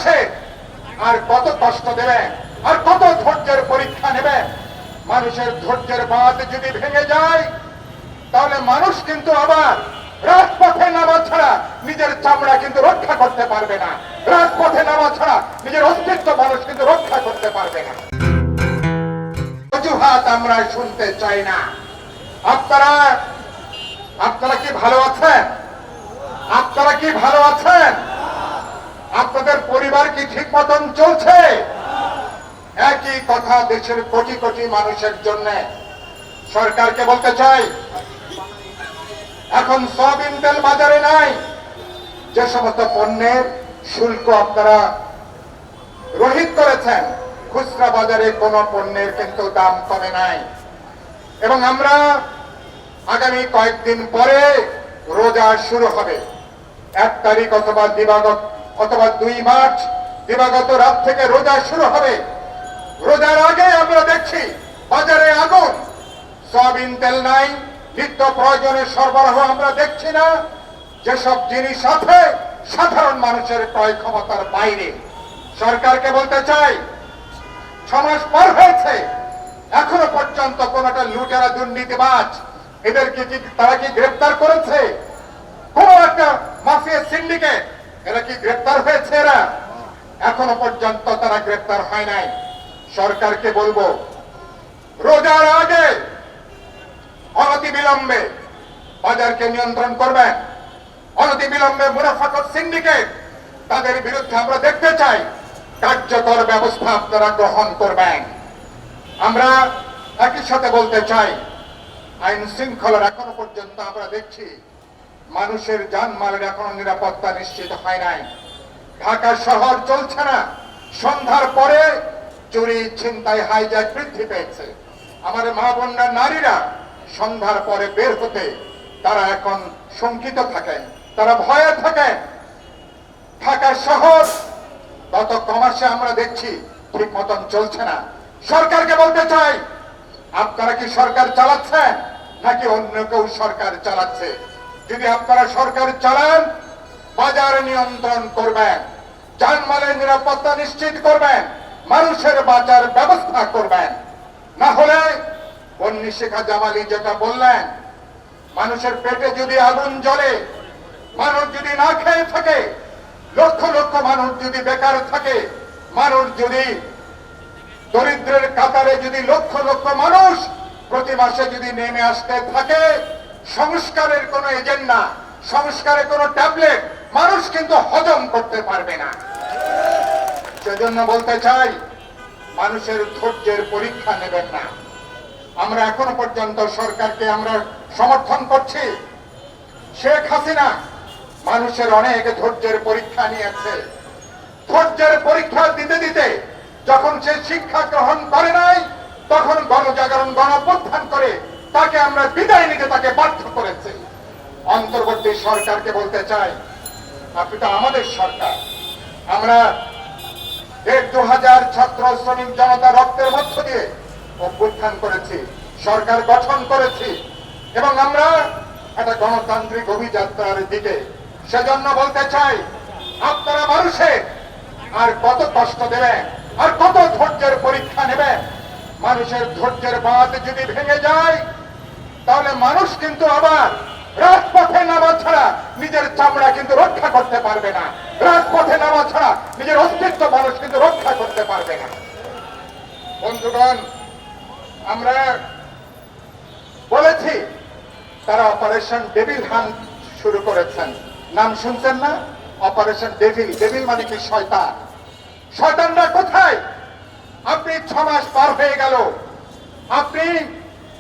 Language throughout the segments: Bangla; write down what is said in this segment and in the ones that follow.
মানুষের আর কত কষ্ট দেবেন, আর কত ধৈর্যের পরীক্ষা নেবেন? মানুষের ধৈর্যের বাঁধ যদি ভেঙে যায়, তাহলে মানুষ কিন্তু আবার রাজপথে নামা ছাড়া নিজের চামড়া কিন্তু রক্ষা করতে পারবে না। রাজপথে নামা ছাড়া নিজের অস্তিত্ব মানুষ কিন্তু রক্ষা করতে পারবে না। অজুহাত আমরা শুনতে চাই না। আপনারা কি ভালো আছেন? আপনারা কি ভালো আছেন? আপনাদের পরিবার কি ঠিক মতন চলছে? একই কথা দেশের কোটি কোটি মানুষের জন্য সরকারকে বলতে চাই, এখন সয়াবিন তেল বাজারে নাই। যে সমস্ত পণ্যের শুল্ক আপনারা রহিত করেছেন, খুচরা বাজারে কোন পণ্যের কিন্তু দাম কমে নাই। এবং আমরা আগামী কয়েকদিন পরে রোজা শুরু হবে, 1 তারিখ অথবা 2 মার্চ দিবাগত রাত থেকে রোজা শুরু হবে। রোজার আগে আমরা দেখছি বাজারে আগুন, সয়াবিন তেল নাই, নিত্য প্রয়োজনের সরবরাহ আমরা দেখছি না। যেসব জিনিস আছে সাধারণ মানুষের ক্রয় ক্ষমতার বাইরে। সরকারকে বলতে চাই, 6 মাস পার হয়েছে, এখনো পর্যন্ত কোন একটা লুটেরা দুর্নীতিবাজ এদেরকে তারা কি গ্রেফতার করেছে? কোন একটা মাফিয়া সিন্ডিকেট এরা কি গ্রেফতার হয়েছে? এরা এখনো পর্যন্ত তারা গ্রেফতার হয় নাই। সরকারকে বলবো, রোজার আগে অনতিবিলম্বে বাজারকে নিয়ন্ত্রণ করবেন। অনতিবিলম্বে মুনাফাখোর সিন্ডিকেট তাদের বিরুদ্ধে আমরা দেখতে চাই কার্যকর ব্যবস্থা আপনারা গ্রহণ করবেন। আমরা একই সাথে বলতে চাই, আইন শৃঙ্খলার এখনো পর্যন্ত আমরা দেখছি মানুষের জানমালের এখনো নিরাপত্তা নিশ্চিত হয় নাই। ঢাকা শহর চলছে না, সন্ধ্যার পরে চুরি, ছিনতাই, হাইজ্যাক বৃদ্ধি পেয়েছে। আমার মা বোনরা, নারীরা সন্ধ্যার পরে বের হতে তারা এখন শঙ্কিত থাকেন, তারা ভয়ে থাকেন। ঢাকা শহর গত কমাসে আমরা দেখছি ঠিক মতন চলছে না। সরকারকে বলতে চাই, আপনারা কি সরকার চালাচ্ছেন নাকি অন্য কেউ সরকার চালাচ্ছে? যদি আপনারা সরকার চালান, বাজার নিয়ন্ত্রণ করবেন, জানমালের নিরাপত্তা নিশ্চিত করবেন, মানুষের বাঁচার ব্যবস্থা করবেন। না হলে বন্নি শেখা জামালি যেটা বললেন, মানুষের পেটে যদি আগুন জ্বলে, মানুষ যদি না খেয়ে থাকে, লক্ষ লক্ষ মানুষ যদি বেকার থাকে, মানুষ যদি দরিদ্রের কাতারে যদি লক্ষ লক্ষ মানুষ প্রতি মাসে যদি নেমে আসতে থাকে, সংস্কারের কোন এজেন্ডা, সংস্কারের কোন ট্যাবলেট মানুষ কিন্তু হজম করতে পারবে না। সেজন্য বলতে চাই, মানুষের ধৈর্যের পরীক্ষা নেবেন না। আমরা এখনো পর্যন্ত সরকারকে আমরা সমর্থন করছি। শেখ হাসিনা মানুষের অনেক ধৈর্যের পরীক্ষা নিয়েছে। ধৈর্যের পরীক্ষা দিতে দিতে যখন সে শিক্ষা গ্রহণ করে নাই, তখন গণজাগরণ, গণঅভ্যুত্থান করে তাকে আমরা বিদায় নিতে তাকে বাধ্য করেছে। অন্তর্বর্তী সরকারকে বলতে চাই, আপনি তো আমাদের সরকার। আমরা 1,500 ছাত্র শ্রমিক জনতা রক্তের মধ্য দিয়ে অভ্যুত্থান করেছি, সরকার গঠন করেছি এবং আমরা একটা গণতান্ত্রিক অভিযাত্রার দিকে। সেজন্য বলতে চাই, আপনারা মানুষের আর কত কষ্ট দেবেন, আর কত ধৈর্যের পরীক্ষা নেবেন? মানুষের ধৈর্যের বাঁধ যদি ভেঙে যায়, তাহলে মানুষ কিন্তু আবার রাজপথে নামা ছাড়া নিজের চামড়া কিন্তু রক্ষা করতে পারবে না। রাজপথে নামা ছাড়া নিজের অস্তিত্ব মানুষ কিন্তু রক্ষা করতে পারবে না। বন্ধুগণ, আমরা বলেছি তারা অপারেশন ডেভিল হান্ট শুরু করেছেন। নাম শুনছেন না? Operation devil. ডেভিল মানে কি? শয়তান। শয়তানরা কোথায়? আপনি 6 মাস পার হয়ে গেল, আপনি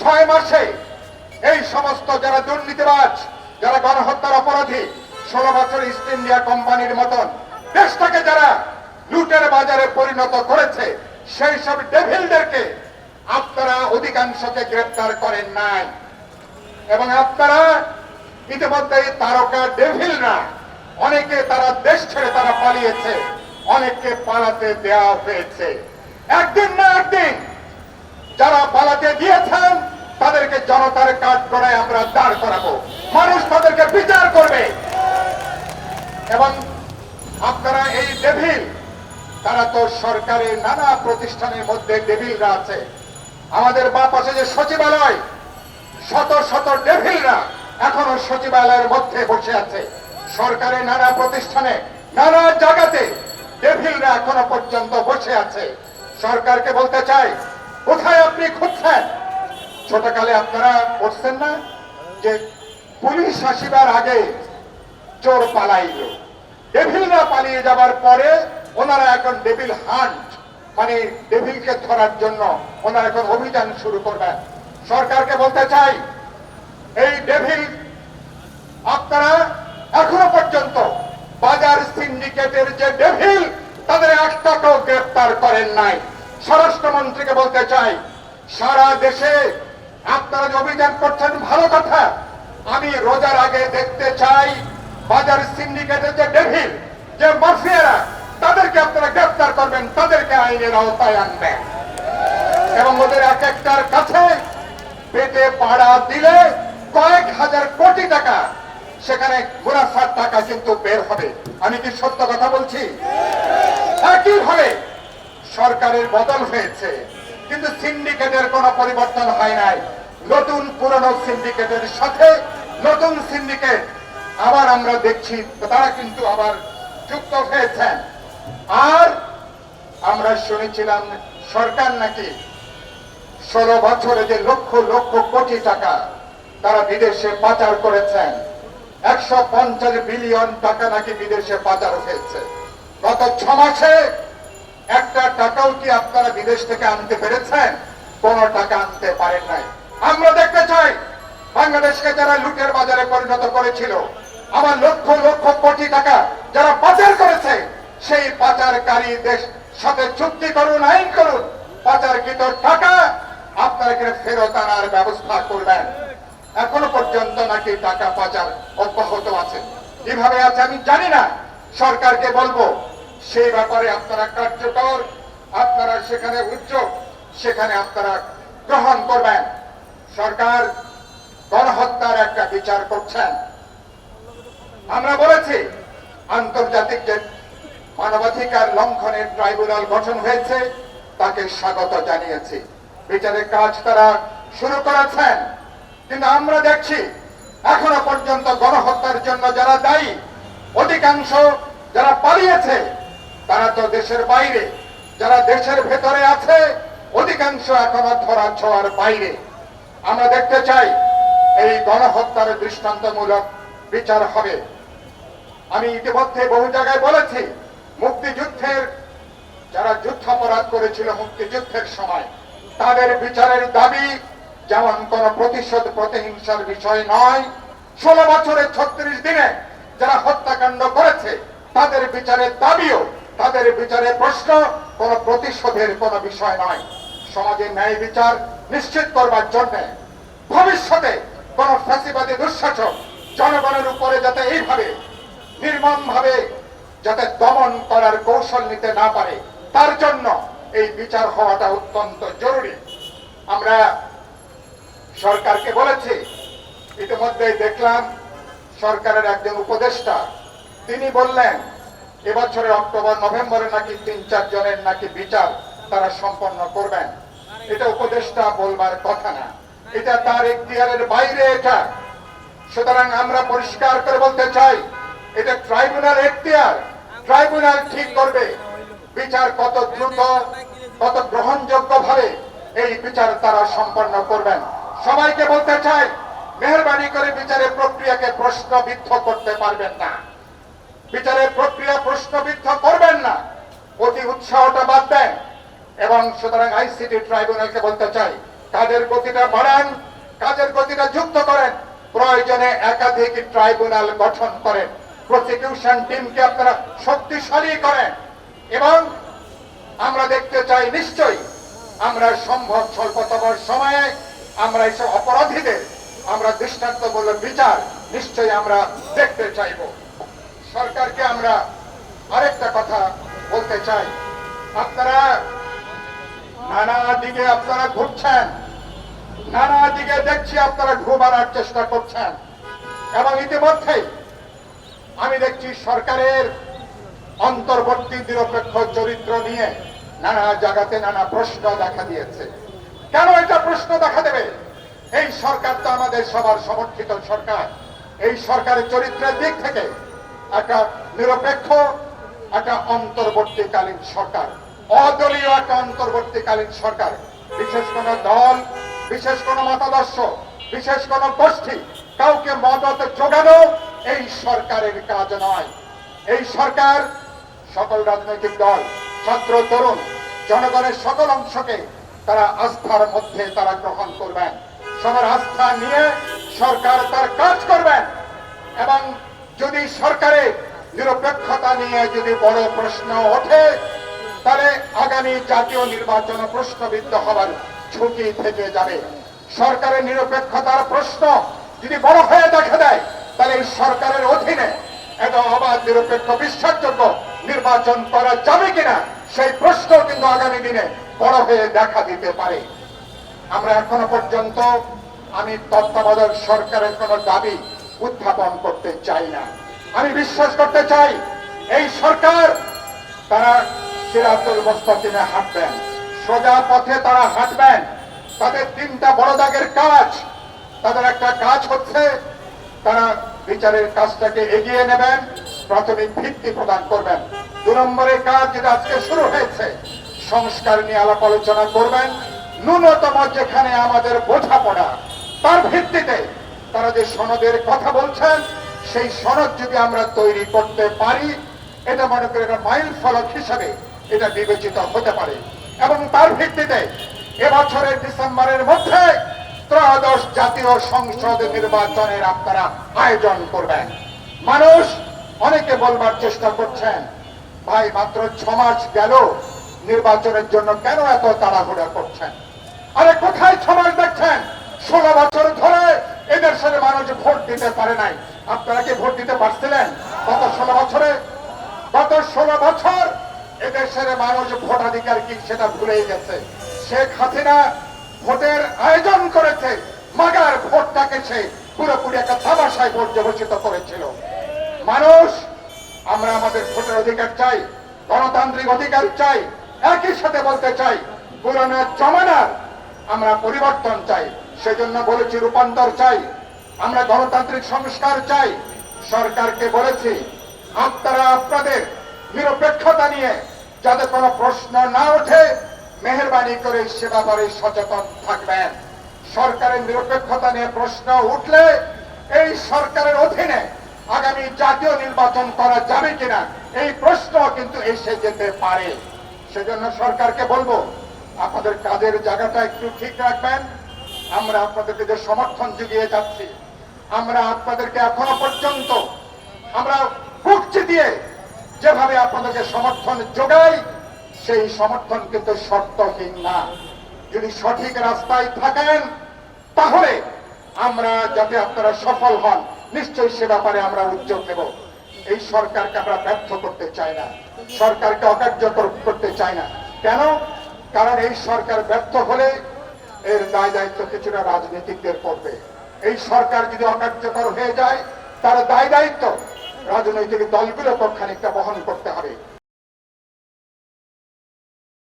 6 মাসে এই সমস্ত যারা দুর্নীতিবাজ, যারা গণহত্যার অপরাধী, 16 বছর ইস্ট ইন্ডিয়া কোম্পানির মতন দেশটাকে যারা লুটের বাজারে পরিণত করেছে, সেই সব ডেভিলদেরকে আপনারা অধিকাংশকে গ্রেফতার করেন নাই। এবং আপনারা ইতিমধ্যে তারকা ডেভিলরা অনেকে তারা দেশ ছেড়ে তারা পালিয়েছে, অনেককে পালাতে দেওয়া হয়েছে। একদিন না একদিন যারা পালাতে দিয়েছেন তাদেরকে জনতার কাঠগড়ায় আমরা দাঁড় করাবো, মানুষ তাদেরকে বিচার করবে। এবং আপনারা এই ডেভিল তারা তো সরকারের নানা প্রতিষ্ঠানের মধ্যে ডেভিলরা আছে। আমাদের বাঁ পাশে যে সচিবালয়, শত শত ডেভিলরা এখনো সচিবালয়ের মধ্যে বসে আছে। সরকারের নানা প্রতিষ্ঠানে নানা জায়গাতে ডেভিলরা এখনো পর্যন্ত বসে আছে। সরকারকে বলতে চাই, কোথায় আপনি খুঁজছেন? ছোটকালে আপনারা পড়ছেন না যে পুলিশ আসিবার আগে চোর পালাইল, ডেভিলরা পালিয়ে যাবার পরে ওনারা এখন ডেভিল হান্ট, মানে ডেভিলকে ধরার জন্য ওনারা এখন অভিযান শুরু করবেন। সরকারকে বলতে চাই, এই ডেভিল আপনারা এখনো পর্যন্ত বাজার সিন্ডিকেটের যে ডেভিল তাদের একটাকেও গ্রেফতার করেন নাই। স্বরাষ্ট্রমন্ত্রীকে বলতে চাই, সারা দেশে আপনারা যে অভিযান করছেন ভালো কথা, আমি রোজার আগে দেখতে চাই বাজার সিন্ডিকেটের যে ডেভিল, যে মাফিয়ারা, তাদেরকে আপনারা গ্রেফতার করবেন, তাদেরকে আইনের আওতায় আনবেন এবং ওদের এক একটার কাছে পেটে পাড়া দিলে কয়েক হাজার কোটি টাকা সেখানে মুনাফার টাকা কিন্তু বের হবে। আমি কি সত্য কথা বলছি? একইভাবে সরকারের বদল হয়েছে কিন্তু সিন্ডিকেটের কোনো পরিবর্তন হয় নাই। নতুন পুরনো সিন্ডিকেটের সাথে নতুন সিন্ডিকেট আবার আমরা দেখছি, তারা কিন্তু আবার যুক্ত হয়েছেন। আর আমরা শুনেছিলাম সরকার নাকি 16 বছরে যে লক্ষ লক্ষ কোটি টাকা তারা বিদেশে পাচার করেছেন, 150 বিলিয়ন টাকা নাকি বিদেশে পাচার হয়েছে। গত 6 মাসে একটা টাকাও কি আপনারা বিদেশ থেকে আনতে পেরেছেন? কোন টাকা আনতে পারেন নাই। আমরা দেখতে চাই বাংলাদেশকে যারা লুটের বাজারে পরিণত করেছিল, আবার লক্ষ লক্ষ কোটি টাকা যারা পাচার করেছে, সেই পাচারকারী দেশ সাথে চুক্তি করুন, আইন করুন, পাচারকৃত টাকা আপনারা ফেরত আনার ব্যবস্থা করবেন। এখনো পর্যন্ত নাকি টাকা পাচার অব্যাহত আছে। কিভাবে আছে আমি জানি না, সরকারকে বলবো সেই ব্যাপারে আপনারা কার্যকর, আপনারা সেখানে উদ্যোগ সেখানে আপনারা গ্রহণ করবেন। সরকার গণহত্যার একটা বিচার করছেন। আমরা বলেছি আন্তর্জাতিক যে মানবাধিকার লঙ্ঘনের ট্রাইব্যুনাল গঠন হয়েছে তাকে স্বাগত জানিয়েছি। বিচারের কাজ তারা শুরু করেছেন, কিন্তু আমরা দেখছি এখনো পর্যন্ত গণহত্যার জন্য যারা দায়ী, অধিকাংশ যারা পালিয়েছে তারা তো দেশের বাইরে, যারা দেশের ভেতরে আছে অধিকাংশ এখনো ধরা ছোঁয়ার বাইরে। আমরা দেখতে চাই এই গণহত্যার দৃষ্টান্তমূলক বিচার হবে। আমি ইতিমধ্যে বহু জায়গায় বলেছি, মুক্তিযুদ্ধের যারা যুদ্ধাপরাধ করেছিল মুক্তিযুদ্ধের সময় তাদের বিচারের দাবি যেমন কোন প্রতিশোধ প্রতিহিংসার বিষয় নয়, 16 বছরে 36 দিনে যারা হত্যাকাণ্ড করেছে তাদের বিচারের দাবিও, তাদের বিচারের প্রশ্ন কোন প্রতিশোধের কোন বিষয় নয়। সমাজে ন্যায় বিচার নিশ্চিত করবার জন্য ভবিষ্যতে কোন ফ্যাসিবাদী দুঃশাসক জনগণের উপরে যাতে এইভাবে নির্মম ভাবে যাতে দমন করার কৌশল নিতে না পারে, তার জন্য এই বিচার হওয়াটা অত্যন্ত জরুরি। আমরা সরকারকে বলেছি, ইতিমধ্যে দেখলাম সরকারের একজন উপদেষ্টা তিনি বললেন এবছরের অক্টোবর নভেম্বরে নাকি 3-4 জনের নাকি বিচার তারা সম্পন্ন করবেন। এটা উপদেষ্টা বলবার কথা না, এটা তার এখতিয়ারের বাইরে এটা। সুতরাং আমরা পরিষ্কার করে বলতে চাই, এটা ট্রাইব্যুনাল এখতিয়ার, ট্রাইব্যুনাল ঠিক করবে বিচার কত দ্রুত কত গ্রহণযোগ্য ভাবে এই বিচার তারা সম্পন্ন করবেন। সবাইকে বলতে চাই, মেহরবানি করে বিচারের প্রক্রিয়াকে প্রশ্নবিদ্ধ করতে পারবেন না, বিচারের প্রক্রিয়া প্রশ্নবিদ্ধ করবেন না, অতি উৎসাহটা বাদ দেন। এবং সুতরাং আইসিটি ট্রাইব্যুনালকে বলতে চাই, কাজের গতিটা বাড়ান, কাজের গতিটা যুক্ত করেন, প্রয়োজনে একাধিক ট্রাইব্যুনাল গঠন করেন, প্রসিকিউশন টিমকে আপনারা শক্তিশালী করেন। এবং আমরা দেখতে চাই নিশ্চয়ই আমরা সম্ভব স্বল্পতম সময়ে আমরা এইসব অপরাধীদের আমরা দৃষ্টান্তমূলক বিচার নিশ্চয়ই আমরা দেখতে চাইব। সরকারকে আমরা আরেকটা কথা বলতে চাই, আপনারা নানা দিকে আপনারা ঘুরছেন, নানা দিকে দেখছি আপনারা ঘুমানোর চেষ্টা করছেন এবং ইতিমধ্যেই আমি দেখছি সরকারের অন্তর্বর্তী নিরপেক্ষ চরিত্র নিয়ে নানা জায়গাতে নানা প্রশ্ন দেখা দিয়েছে। কেন এটা প্রশ্ন দেখা দেবে? এই সরকার তো আমাদের সবার সমর্থিত সরকার। এই সরকারের চরিত্রের দিক থেকে একটা নিরপেক্ষ, একটা অন্তর্বর্তীকালীন সরকার, অদলীয় একটা অন্তর্বর্তীকালীন সরকার। বিশেষ কোন দল, বিশেষ কোন মতাদর্শ, বিশেষ কোন গোষ্ঠী কাউকে মদত যোগানো এই সরকারের কাজ নয়। এই সরকার সকল রাজনৈতিক দল, ছাত্র, তরুণ, জনগণের সকল অংশকে তারা আস্থার মধ্যে তারা গ্রহণ করবেন। সবার আস্থা নিয়ে সরকার তার কাজ করবেন। এবং যদি সরকারের নিরপেক্ষতা নিয়ে যদি বড় প্রশ্ন ওঠে, তাহলে আগামী জাতীয় নির্বাচন প্রশ্নবিদ্ধ হবার ঝুঁকি থেকে যাবে। সরকারের নিরপেক্ষতার প্রশ্ন যদি বড় হয়ে দেখা দেয়, তাহলে এই সরকারের অধীনে এত অবাধ, নিরপেক্ষ, বিশ্বাসযোগ্য নির্বাচন করা যাবে কিনা সেই প্রশ্ন কিন্তু আগামী দিনে বড় হয়ে দেখা দিতে পারে। আমরা এখনো পর্যন্ত আমি তত্ত্বাবধায়ক সরকারের কোন দাবি উত্থাপন করতে চাই না। আমি বিশ্বাস করতে চাই এই সরকার তারা সিরাতুল মুস্তাকিমে হাঁটবেন, সোজা পথে তারা হাঁটবেন। তাদের তিনটা বড় দাগের কাজ। তাদের একটা কাজ হচ্ছে তারা বিচারের কাজটাকে এগিয়ে নেবেন, প্রাথমিক ভিত্তি প্রদান করবেন। 2 নম্বরের কাজ যেটা আজকে শুরু হয়েছে, সংস্কার নিয়ে আলাপ আলোচনা করবেন। ন্যূনতম যেখানে আমাদের বোঝাপড়া, তার ভিত্তিতে তারা যে সনদের কথা বলছেন, সেই সনদ যদি আমরা তৈরি করতে পারি, এটা মনে করি একটা মাইল ফলক হিসাবে এটা বিবেচিত হতে পারে। এবং তার ভিত্তিতে এবছরের ডিসেম্বরের মধ্যে ত্রয়োদশ জাতীয় সংসদ নির্বাচনের আপনারা আয়োজন করবেন। মানুষ অনেকে বলবার চেষ্টা করছেন, ভাই মাত্র 6 মাস গেল, নির্বাচনের জন্য কেন এত তাড়াহুড়া করছেন? আরে কোথায় 6 মাস দেখছেন? 16 বছর ধরে এদের সাথে মানুষ ভোট দিতে পারে নাই। আপনারা কি ভোট দিতে পারছিলেন গত 16 বছরে? গত 16 বছর এদেশের মানুষ ভোটাধিকার কি সেটা ভুলেই গেছে। শেখ হাসিনা ভোটের আয়োজন করেছে, মাগার ভোটটাকে সে পুরোপুরি একটা তামাশায় পর্যবেসিত করেছিল। মানুষ, আমরা আমাদের ভোটের অধিকার চাই, গণতান্ত্রিক অধিকার চাই। একই সাথে বলতে চাই, পুরনো জমানার আমরা পরিবর্তন চাই। সেজন্য বলেছি রূপান্তর চাই, আমরা গণতান্ত্রিক সংস্কার চাই। সরকারকে বলেছি আপনারা আপনাদের নিরপেক্ষতা নিয়ে যাতে কোনো প্রশ্ন না ওঠে, মেহেরবানি করে সে ব্যাপারে সচেতন থাকবেন। সরকারের নিরপেক্ষতা নিয়ে প্রশ্ন উঠলে এই সরকারের অধীনে আগামী জাতীয় নির্বাচন করা যাবে কিনা এই প্রশ্ন কিন্তু এসে যেতে পারে। সেজন্য সরকারকে বলবো, আপনাদের কাজের জায়গাটা একটু ঠিক রাখবেন। আমরা আপনাদেরকে যে সমর্থন জুগিয়ে যাচ্ছি, আমরা আপনাদেরকে এখনো পর্যন্ত আমরা বুকচি দিয়ে যেভাবে আপনাদেরকে সমর্থন যোগাই, সেই সমর্থন কিন্তু শর্তহীন না। যদি সঠিক রাস্তায় থাকেন, তাহলে আমরা যাতে আপনারা সফল হন, নিশ্চয়ই সে ব্যাপারে আমরা উদ্যোগ নেব। এই সরকারকে আমরা ব্যর্থ করতে চাই না, সরকারকে অকার্যকর করতে চাই না। কেন? কারণ এই সরকার ব্যর্থ হলে এর দায় দায়িত্ব কিছুটা রাজনীতিকদের পড়বে। এই সরকার যদি অকার্যকর হয়ে যায়, তার দায় দায়িত্ব রাজনৈতিক দলগুলোকে খানিকটা বহন করতে হবে।